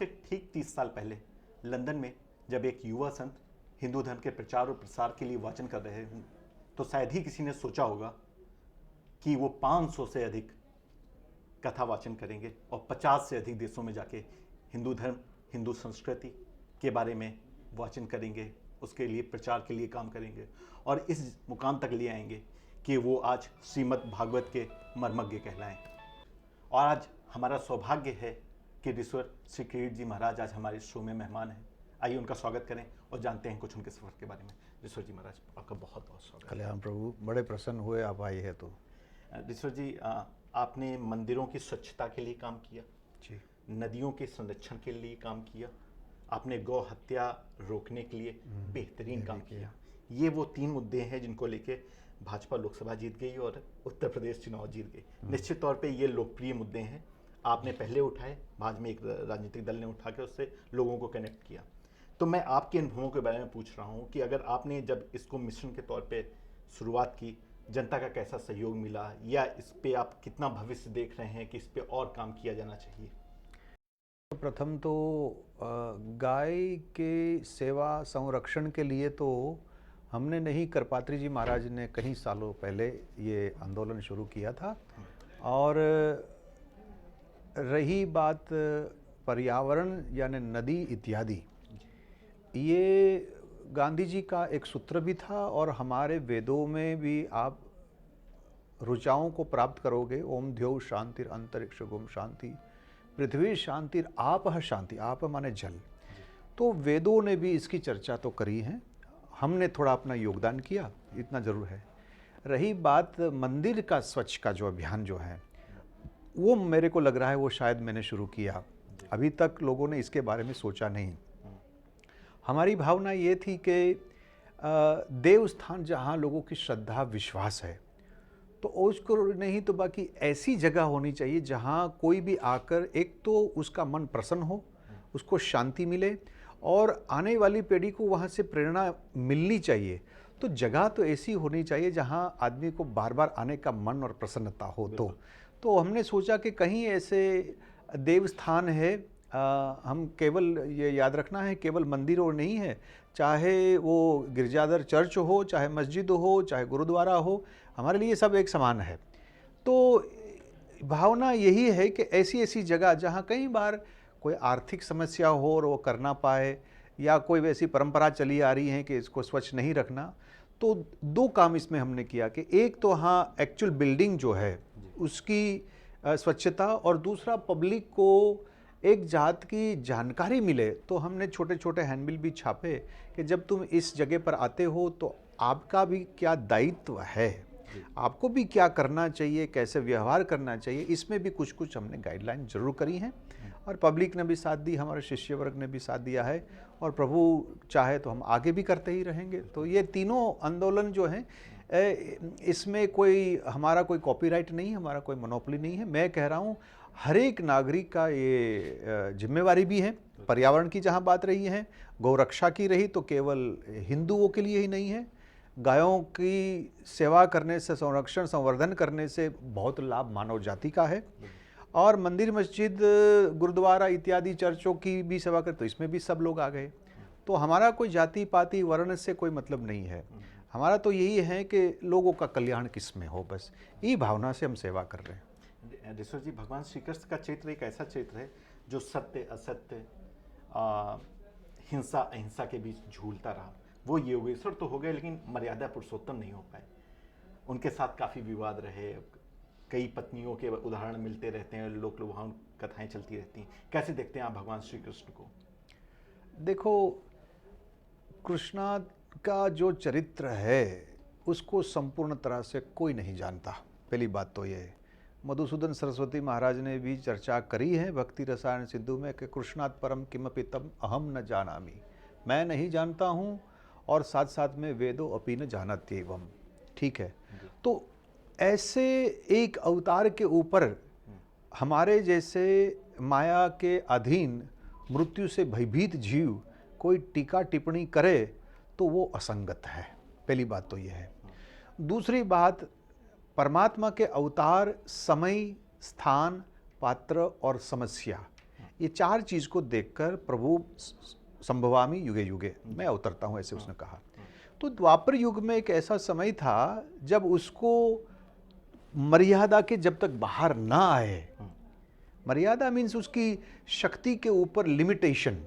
से ठीक 30 साल पहले लंदन में जब एक युवा संत हिंदू धर्म के प्रचार और प्रसार के लिए वाचन कर रहे हों, तो शायद ही किसी ने सोचा होगा कि वो 500 से अधिक कथा वाचन करेंगे और 50 से अधिक देशों में जाके हिंदू धर्म, हिंदू संस्कृति के बारे में वाचन करेंगे, उसके लिए प्रचार के लिए काम करेंगे और इस मुकाम तक ले आएंगे कि वो आज श्रीमद् भागवत के मर्मज्ञ कहलाएं। और आज हमारा सौभाग्य है कि ऋषिवर श्री किरीट जी महाराज आज हमारे शो में मेहमान हैं। आइए उनका स्वागत करें और जानते हैं कुछ उनके सफ़र के बारे में। ऋषिवर जी महाराज, आपका बहुत बहुत स्वागत। कल्याण प्रभु, बड़े प्रसन्न हुए आप आए हैं। तो ऋषिवर जी, आपने मंदिरों की स्वच्छता के लिए काम किया जी, नदियों के संरक्षण के लिए काम किया, आपने गौ हत्या रोकने के लिए बेहतरीन काम किया। ये वो 3 मुद्दे हैं जिनको लेके भाजपा लोकसभा जीत गई और उत्तर प्रदेश चुनाव जीत गई। निश्चित तौर पे ये लोकप्रिय मुद्दे हैं, आपने पहले उठाए, बाद में एक राजनीतिक दल ने उठा के उससे लोगों को कनेक्ट किया। तो मैं आपके अनुभवों के बारे में पूछ रहा हूँ कि अगर आपने जब इसको मिशन के तौर पे शुरुआत की, जनता का कैसा सहयोग मिला, या इस पे आप कितना भविष्य देख रहे हैं कि इस पे और काम किया जाना चाहिए? प्रथम तो गाय के सेवा संरक्षण के लिए तो हमने नहीं, करपात्री जी महाराज ने कई सालों पहले ये आंदोलन शुरू किया था। और रही बात पर्यावरण यानी नदी इत्यादि, ये गांधी जी का एक सूत्र भी था और हमारे वेदों में भी आप ऋचाओं को प्राप्त करोगे। ओम द्यौ शांतिर अंतरिक्ष गुम शांति, पृथ्वी शांतिर आप शांति, आप माने जल। तो वेदों ने भी इसकी चर्चा तो करी है, हमने थोड़ा अपना योगदान किया, इतना जरूर है। रही बात मंदिर का स्वच्छ का जो अभियान जो है, वो मेरे को लग रहा है वो शायद मैंने शुरू किया, अभी तक लोगों ने इसके बारे में सोचा नहीं। हमारी भावना ये थी कि देव स्थान जहाँ लोगों की श्रद्धा विश्वास है, तो उसको नहीं तो बाकी ऐसी जगह होनी चाहिए जहाँ कोई भी आकर एक तो उसका मन प्रसन्न हो, उसको शांति मिले और आने वाली पीढ़ी को वहाँ से प्रेरणा मिलनी चाहिए। तो जगह तो ऐसी होनी चाहिए जहाँ आदमी को बार बार आने का मन और प्रसन्नता हो। तो हमने सोचा कि कहीं ऐसे देव स्थान है, हम केवल ये याद रखना है केवल मंदिर और नहीं है, चाहे वो गिरजाघर चर्च हो, चाहे मस्जिद हो, चाहे गुरुद्वारा हो, हमारे लिए सब एक समान है। तो भावना यही है कि ऐसी ऐसी जगह जहाँ कई बार कोई आर्थिक समस्या हो और वो कर ना पाए, या कोई वैसी परंपरा चली आ रही है कि इसको स्वच्छ नहीं रखना, तो 2 काम इसमें हमने किया कि एक तो हाँ एक्चुअल बिल्डिंग जो है उसकी स्वच्छता, और दूसरा पब्लिक को एक जात की जानकारी मिले। तो हमने छोटे छोटे हैंडबिल भी छापे कि जब तुम इस जगह पर आते हो तो आपका भी क्या दायित्व है, आपको भी क्या करना चाहिए, कैसे व्यवहार करना चाहिए, इसमें भी कुछ कुछ हमने गाइडलाइन जरूर करी हैं। और पब्लिक ने भी साथ दी, हमारे शिष्य वर्ग ने भी साथ दिया है, और प्रभु चाहे तो हम आगे भी करते ही रहेंगे। तो ये तीनों आंदोलन जो हैं, इसमें कोई हमारा कोई कॉपीराइट नहीं, हमारा कोई मोनोपोली नहीं है। मैं कह रहा हूँ हर एक नागरिक का ये जिम्मेवारी भी है। पर्यावरण की जहाँ बात रही है, गौरक्षा की रही, तो केवल हिंदुओं के लिए ही नहीं है, गायों की सेवा करने से, संरक्षण संवर्धन करने से बहुत लाभ मानव जाति का है। और मंदिर मस्जिद गुरुद्वारा इत्यादि चर्चों की भी सेवा करते, तो इसमें भी सब लोग आ गए। तो हमारा कोई जाति पाति वर्ण से कोई मतलब नहीं है, हमारा तो यही है कि लोगों का कल्याण किस में हो, बस ये भावना से हम सेवा कर रहे हैं। ऋषिवर जी, भगवान श्री कृष्ण का चरित्र एक ऐसा चरित्र है जो सत्य असत्य, हिंसा अहिंसा के बीच झूलता रहा। वो योगेश्वर तो हो गए लेकिन मर्यादा पुरुषोत्तम नहीं हो पाए। उनके साथ काफ़ी विवाद रहे, कई पत्नियों के उदाहरण मिलते रहते हैं, लोक लुभावन कथाएं चलती रहती हैं। कैसे देखते हैं आप भगवान श्री कृष्ण को? देखो, कृष्णा का जो चरित्र है उसको संपूर्ण तरह से कोई नहीं जानता, पहली बात तो ये है। मधुसूदन सरस्वती महाराज ने भी चर्चा करी है भक्ति रसायन सिंधु में कि कृष्णात् परम किमपि तम अहम न जानामि, मैं नहीं जानता हूँ, और साथ साथ में वेदो अपि न जानत्येवम। ठीक है, तो ऐसे एक अवतार के ऊपर हमारे जैसे माया के अधीन मृत्यु से भयभीत जीव कोई टीका टिप्पणी करे तो वो असंगत है, पहली बात तो ये है। दूसरी बात, परमात्मा के अवतार समय, स्थान, पात्र और समस्या, ये 4 चीज़ को देखकर प्रभु संभवामि युगे युगे, मैं उतरता हूँ, ऐसे उसने कहा। तो द्वापर युग में एक ऐसा समय था जब उसको मर्यादा के जब तक बाहर ना आए, मर्यादा मीन्स उसकी शक्ति के ऊपर लिमिटेशन,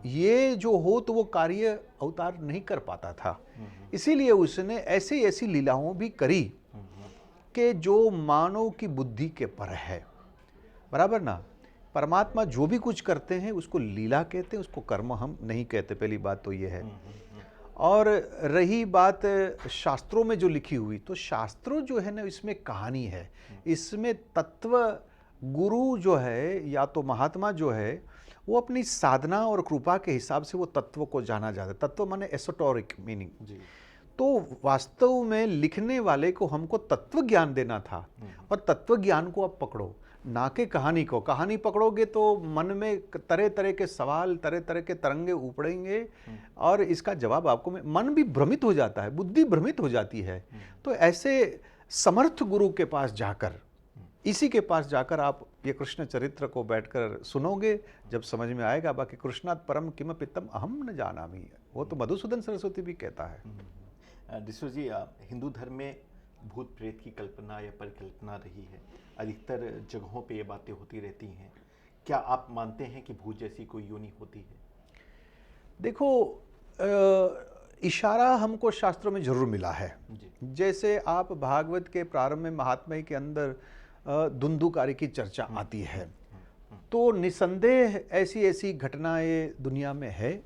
ये जो हो तो वो कार्य अवतार नहीं कर पाता था। इसीलिए उसने ऐसी ऐसी लीलाओं भी करी कि जो मानव की बुद्धि के पर है, बराबर ना। परमात्मा जो भी कुछ करते हैं उसको लीला कहते हैं, उसको कर्म हम नहीं कहते, पहली बात तो ये है। और रही बात शास्त्रों में जो लिखी हुई, तो शास्त्रों जो है ना, इसमें कहानी है, इसमें तत्व गुरु जो है या तो महात्मा जो है वो अपनी साधना और कृपा के हिसाब से वो तत्व को जाना जाता है। तत्व माने एसोटोरिक मीनिंग। तो वास्तव में लिखने वाले को हमको तत्व ज्ञान देना था, और तत्व ज्ञान को आप पकड़ो, ना कि कहानी को। कहानी पकड़ोगे तो मन में तरह तरह के सवाल, तरह तरह के तरंगे उपड़ेंगे, और इसका जवाब आपको मन भी भ्रमित हो जाता है, बुद्धि भ्रमित हो जाती है। तो ऐसे समर्थ गुरु के पास जाकर, इसी के पास जाकर आप ये कृष्ण चरित्र को बैठकर सुनोगे, जब समझ में आएगा। बाकी कृष्णात् परम किम पितम अहम न जानामि, वो तो मधुसूदन सरस्वती भी कहता है। दिशो जी, हिंदू धर्म में भूत प्रेत की कल्पना या परिकल्पना रही है, अधिकतर जगहों पे ये बातें होती रहती हैं। क्या आप मानते हैं कि भूत जैसी कोई योनि होती है? देखो, इशारा हमको शास्त्रों में जरूर मिला है। जैसे आप भागवत के प्रारंभ में महात्म्य के अंदर धुंधुकारी की चर्चा आती है, तो निसंदेह ऐसी ऐसी घटनाएं दुनिया में है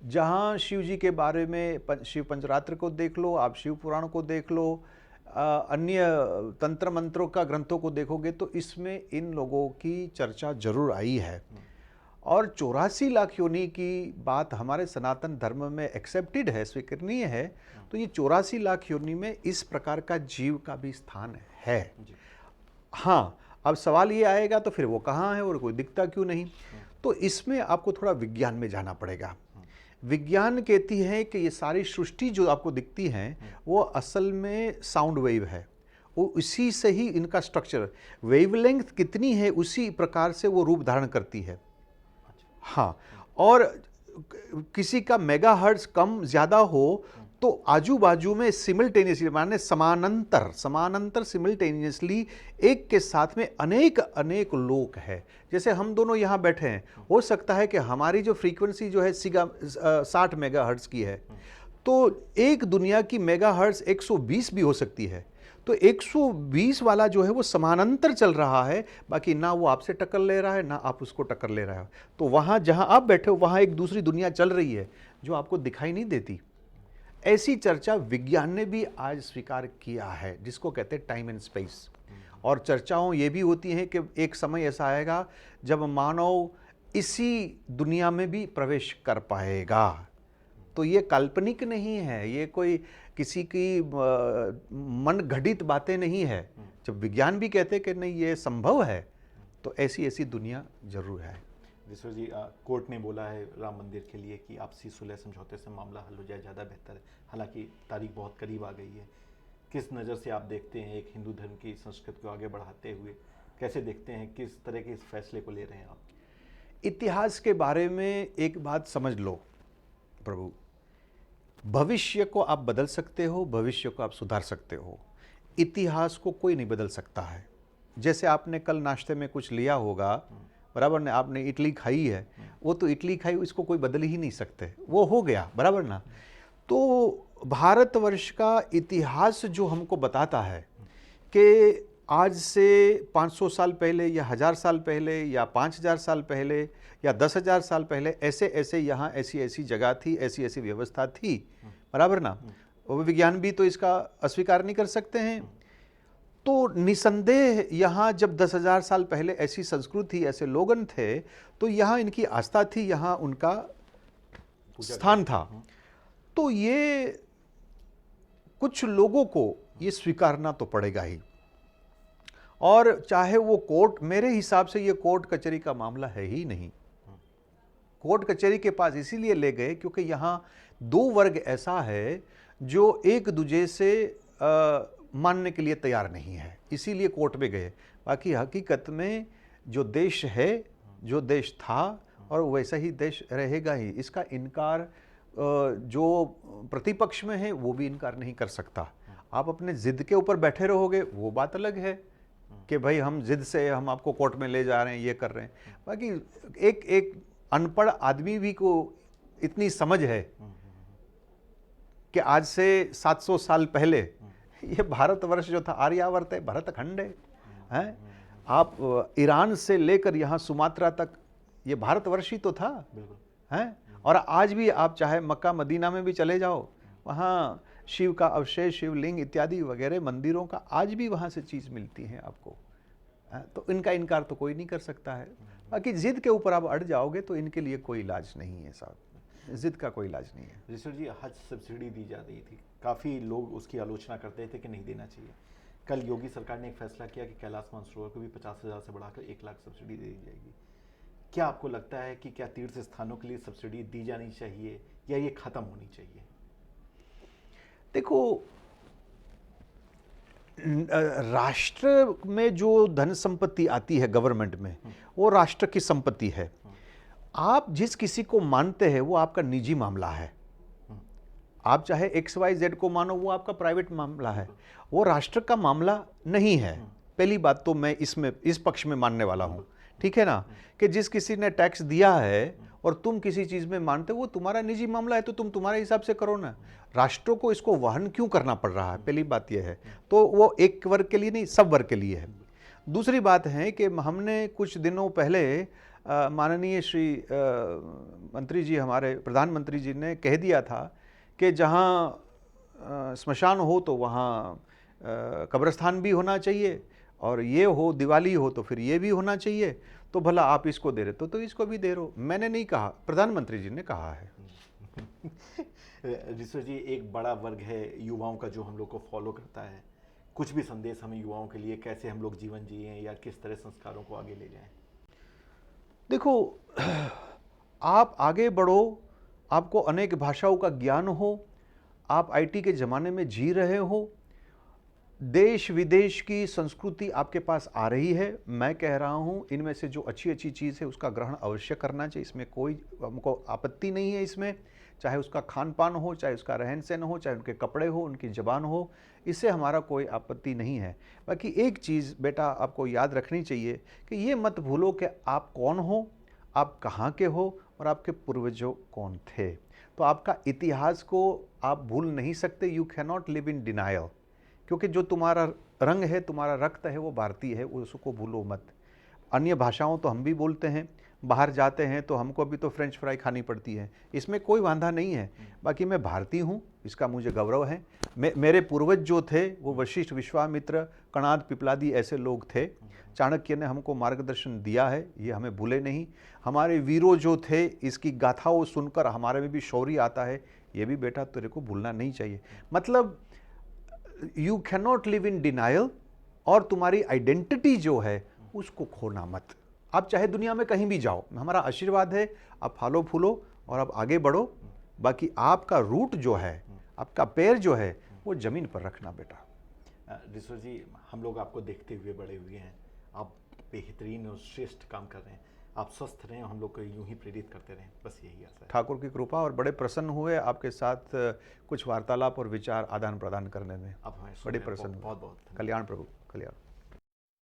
जहाँ शिव जी के बारे में, शिव पंचरात्र को देख लो, आप शिव पुराण को देख लो, अन्य तंत्र मंत्रों का ग्रंथों को देखोगे तो इसमें इन लोगों की चर्चा जरूर आई है। और 84 लाख योनि की बात हमारे सनातन धर्म में एक्सेप्टेड है, स्वीकरणीय है। तो ये 84 लाख योनि में इस प्रकार का जीव का भी स्थान है। हाँ, अब सवाल ये आएगा तो फिर वो कहाँ है और कोई दिखता क्यों नहीं? तो इसमें आपको थोड़ा विज्ञान में जाना पड़ेगा। विज्ञान कहती है कि ये सारी सृष्टि जो आपको दिखती है वो असल में साउंड वेव है, वो उसी से ही इनका स्ट्रक्चर, वेवलेंथ कितनी है उसी प्रकार से वो रूप धारण करती है। हाँ, और किसी का मेगाहर्ट्ज कम ज़्यादा हो तो आजू बाजू में सिमिल्टेनियसली, माने समानांतर सिमिल्टेनियसली एक के साथ में अनेक अनेक लोग हैं। जैसे हम दोनों यहाँ बैठे हैं, हो सकता है कि हमारी जो फ्रीक्वेंसी जो है 60 मेगाहर्ट्ज की है, तो एक दुनिया की मेगाहर्ट्ज 120 भी हो सकती है। तो 120 वाला जो है वो समानांतर चल रहा है, बाकी ना वो आपसे टक्कर ले रहा है ना आप उसको टक्कर ले रहा है। तो वहाँ जहाँ आप बैठे हो वहाँ एक दूसरी दुनिया चल रही है जो आपको दिखाई नहीं देती। ऐसी चर्चा विज्ञान ने भी आज स्वीकार किया है, जिसको कहते हैं टाइम एंड स्पेस। और चर्चाओं ये भी होती हैं कि एक समय ऐसा आएगा जब मानव इसी दुनिया में भी प्रवेश कर पाएगा। तो ये काल्पनिक नहीं है, ये कोई किसी की मन घटित बातें नहीं है। जब विज्ञान भी कहते हैं कि नहीं ये संभव है, तो ऐसी ऐसी दुनिया जरूर है। दिशो जी, कोर्ट ने बोला है राम मंदिर के लिए कि आपसी सुलह समझौते से मामला हल हो जाए, ज़्यादा बेहतर है। हालांकि तारीख बहुत करीब आ गई है। किस नज़र से आप देखते हैं एक हिंदू धर्म की संस्कृति को आगे बढ़ाते हुए? कैसे देखते हैं, किस तरह के इस फैसले को ले रहे हैं आप? इतिहास के बारे में एक बात समझ लो प्रभु, भविष्य को आप बदल सकते हो, भविष्य को आप सुधार सकते हो, इतिहास को कोई नहीं बदल सकता है। जैसे आपने कल नाश्ते में कुछ लिया होगा, बराबर ने, आपने इडली खाई है, वो तो इडली खाई, इसको कोई बदल ही नहीं सकते, वो हो गया, बराबर ना। तो भारतवर्ष का इतिहास जो हमको बताता है कि आज से 500 साल पहले या 1000 साल पहले या 5000 साल पहले या 10,000 साल पहले ऐसे ऐसे यहाँ ऐसी ऐसी जगह थी, ऐसी ऐसी व्यवस्था थी, बराबर ना। वो विज्ञान भी तो इसका अस्वीकार नहीं कर सकते हैं। तो निसंदेह यहाँ जब 10,000 साल पहले ऐसी संस्कृति, ऐसे लोगन थे, तो यहाँ इनकी आस्था थी, यहाँ उनका स्थान था। तो ये कुछ लोगों को ये स्वीकारना तो पड़ेगा ही। और चाहे वो कोर्ट, मेरे हिसाब से ये कोर्ट कचहरी का मामला है ही नहीं। कोर्ट कचहरी के पास इसीलिए ले गए क्योंकि यहाँ दो वर्ग ऐसा है जो एक दूसरे से मानने के लिए तैयार नहीं है, इसीलिए कोर्ट में गए। बाकी हकीकत में जो देश है जो देश था और वैसा ही देश रहेगा ही। इसका इनकार जो प्रतिपक्ष में है वो भी इनकार नहीं कर सकता। आप अपने जिद के ऊपर बैठे रहोगे वो बात अलग है कि भाई हम जिद से हम आपको कोर्ट में ले जा रहे हैं, ये कर रहे हैं। बाकी एक एक अनपढ़ आदमी भी को इतनी समझ है कि आज से 700 साल पहले ये भारतवर्ष जो था, आर्यावर्त है, भरतखंड है। आप ईरान से लेकर यहाँ सुमात्रा तक ये भारतवर्ष ही तो था, हैं। और आज भी आप चाहे मक्का मदीना में भी चले जाओ, वहाँ शिव का अवशेष, शिवलिंग इत्यादि वगैरह मंदिरों का आज भी वहाँ से चीज़ मिलती है आपको। तो इनका इनकार तो कोई नहीं कर सकता है। बाकी जिद के ऊपर आप अड़ जाओगे तो इनके लिए कोई इलाज नहीं है साहब, जिद का कोई इलाज नहीं है। ऋषि जी, हज सब्सिडी दी जा रही थी, काफ़ी लोग उसकी आलोचना करते थे कि नहीं देना चाहिए। कल योगी सरकार ने एक फैसला किया कि कैलाश मानसरोवर को भी 50,000 से बढ़ाकर 1 लाख सब्सिडी दे दी जाएगी। क्या आपको लगता है कि क्या तीर्थ स्थानों के लिए सब्सिडी दी जानी चाहिए या ये खत्म होनी चाहिए? देखो, राष्ट्र में जो धन संपत्ति आती है गवर्नमेंट में, वो राष्ट्र की संपत्ति है। आप जिस किसी को मानते हैं वो आपका निजी मामला है। आप चाहे XYZ को मानो, वो आपका प्राइवेट मामला है, वो राष्ट्र का मामला नहीं है। पहली बात तो मैं इसमें इस पक्ष में मानने वाला हूं, ठीक है ना, कि जिस किसी ने टैक्स दिया है और तुम किसी चीज में मानते हो वो तुम्हारा निजी मामला है, तो तुम तुम्हारे हिसाब से करो ना। राष्ट्रों को इसको वहन क्यों करना पड़ रहा है, पहली बात यह है। तो वो एक वर्ग के लिए नहीं, सब वर्ग के लिए है। दूसरी बात है कि हमने कुछ दिनों पहले माननीय श्री मंत्री जी, हमारे प्रधानमंत्री जी ने कह दिया था कि जहाँ स्मशान हो तो वहाँ कब्रिस्तान भी होना चाहिए, और ये हो दिवाली हो तो फिर ये भी होना चाहिए। तो भला आप इसको दे रहे तो इसको भी दे रहो। मैंने नहीं कहा, प्रधानमंत्री जी ने कहा है। ऋषि जी, एक बड़ा वर्ग है युवाओं का जो हम लोग को फॉलो करता है। कुछ भी संदेश हमें युवाओं के लिए, कैसे हम लोग जीवन जिए या किस तरह संस्कारों को आगे ले जाएं? देखो, आप आगे बढ़ो, आपको अनेक भाषाओं का ज्ञान हो, आप IT के ज़माने में जी रहे हो, देश विदेश की संस्कृति आपके पास आ रही है। मैं कह रहा हूँ इनमें से जो अच्छी अच्छी चीज़ है उसका ग्रहण अवश्य करना चाहिए, इसमें कोई हमको आपत्ति नहीं है। इसमें चाहे उसका खान पान हो, चाहे उसका रहन सहन हो, चाहे उनके कपड़े हो, उनकी ज़बान हो, इससे हमारा कोई आपत्ति नहीं है। बाकी एक चीज़ बेटा आपको याद रखनी चाहिए कि ये मत भूलो कि आप कौन हो, आप कहाँ के हो और आपके पूर्वजों कौन थे। तो आपका इतिहास को आप भूल नहीं सकते। You can not live in denial, क्योंकि जो तुम्हारा रंग है, तुम्हारा रक्त है, वो भारतीय है, उसको भूलो मत। अन्य भाषाओं तो हम भी बोलते हैं, बाहर जाते हैं तो हमको भी तो फ्रेंच फ्राई खानी पड़ती है, इसमें कोई वांधा नहीं है। बाकी मैं भारतीय हूँ, इसका मुझे गौरव है। मेरे पूर्वज जो थे वो वशिष्ठ, विश्वामित्र, कणाद, पिपलादी ऐसे लोग थे। चाणक्य ने हमको मार्गदर्शन दिया है, ये हमें भूले नहीं। हमारे वीरों जो थे, इसकी गाथाओं सुनकर हमारे में भी शौर्य आता है, ये भी बेटा तेरे को भूलना नहीं चाहिए। मतलब you can not live in denial, और तुम्हारी आइडेंटिटी जो है उसको खोना मत। आप चाहे दुनिया में कहीं भी जाओ, हमारा आशीर्वाद है, आप फलो फूलो और आप आगे बढ़ो। बाकी आपका रूट जो है, आपका पैर जो है, वो जमीन पर रखना बेटा। ऋषि जी, हम लोग आपको देखते हुए बड़े हुए हैं, आप बेहतरीन और श्रेष्ठ काम कर रहे हैं। आप स्वस्थ रहें, हम लोग को यूं ही प्रेरित करते रहें, बस यही आशा है। ठाकुर की कृपा, और बड़े प्रसन्न हुए आपके साथ कुछ वार्तालाप और विचार आदान प्रदान करने में। आप हमें बड़े प्रसन्न, बहुत बहुत कल्याण प्रभु, कल्याण।